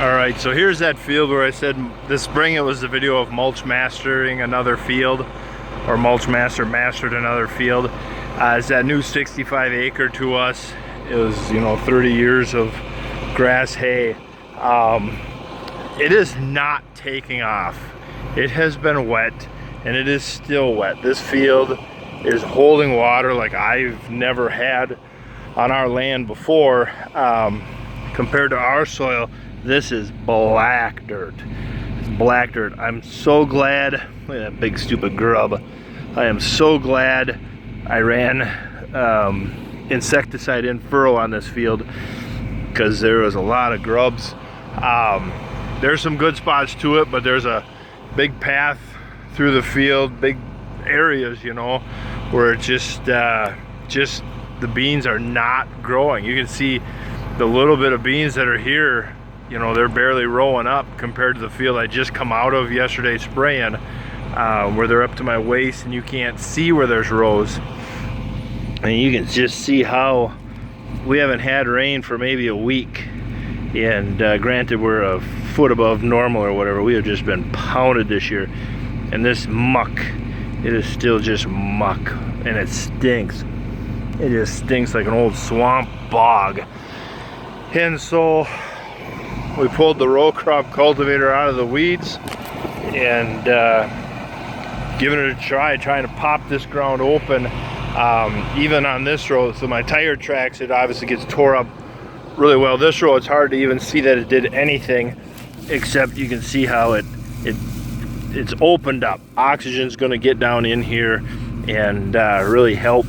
Alright, so here's that field where I said this spring it was the video of mulch mastering another field, or mulch master mastered another field. It's that new 65 acre to us. It was, 30 years of grass hay. It is not taking off. It has been wet and it is still wet. This field is holding water like I've never had on our land before. Compared to our soil, this is black dirt. It's black dirt. I'm so glad, look at that big stupid grub. I am so glad I ran insecticide in furrow on this field, because there was a lot of grubs. There's some good spots to it, but there's a big path through the field, big areas, where it's just the beans are not growing. You can see the little bit of beans that are here, they're barely rolling up compared to the field I just come out of yesterday spraying, where they're up to my waist and you can't see where there's rows. And you can just see how we haven't had rain for maybe a week. And granted, we're a foot above normal or whatever. We have just been pounded this year. And this muck, it is still just muck. And it stinks. It just stinks like an old swamp bog. And so we pulled the row crop cultivator out of the weeds and giving it a try, trying to pop this ground open. Even on this row, so my tire tracks, it obviously gets tore up really well. This row, it's hard to even see that it did anything, except you can see how it's opened up. Oxygen's going to get down in here and really help.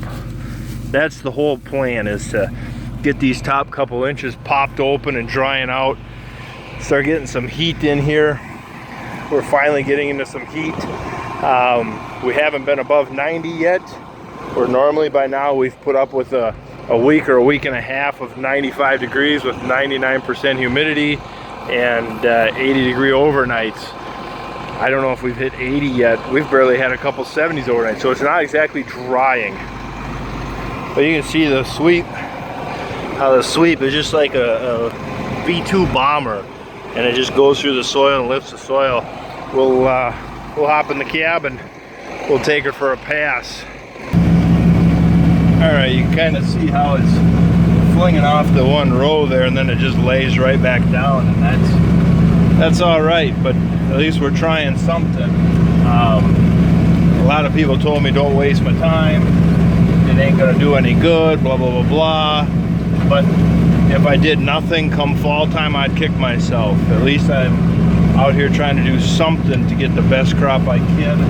That's the whole plan, is to get these top couple inches popped open and drying out. Start getting some heat in here. We're finally getting into some heat. We haven't been above 90 yet, where normally by now we've put up with a week or a week and a half of 95 degrees with 99% humidity and 80 degree overnights. I don't know if we've hit 80 yet. We've barely had a couple 70s overnight, so it's not exactly drying. But you can see the sweep, how the sweep is just like a V2 bomber, and it just goes through the soil and lifts the soil. We'll hop in the cab and we'll take her for a pass. All right, you can kind of see how it's flinging off the one row there, and then it just lays right back down, and that's all right, but at least we're trying something. A lot of people told me don't waste my time, it ain't gonna do any good, blah, blah, blah, blah. But if I did nothing come fall time, I'd kick myself. At least I'm out here trying to do something to get the best crop I can.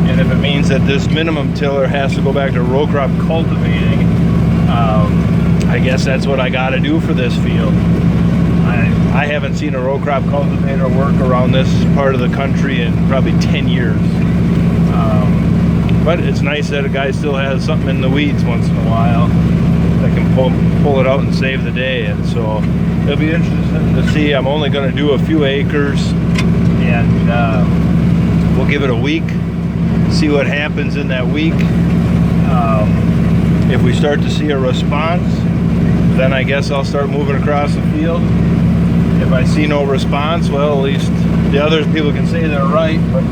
And if it means that this minimum tiller has to go back to row crop cultivating, I guess that's what I got to do for this field. I haven't seen a row crop cultivator work around this part of the country in probably 10 years. But it's nice that a guy still has something in the weeds once in a while that can pull it out and save the day. And so it'll be interesting to see. I'm only going to do a few acres, and we'll give it a week. See what happens in that week. If we start to see a response, then I guess I'll start moving across the field. If I see no response, well, at least the other people can say they're right, but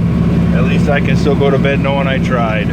at least I can still go to bed knowing I tried.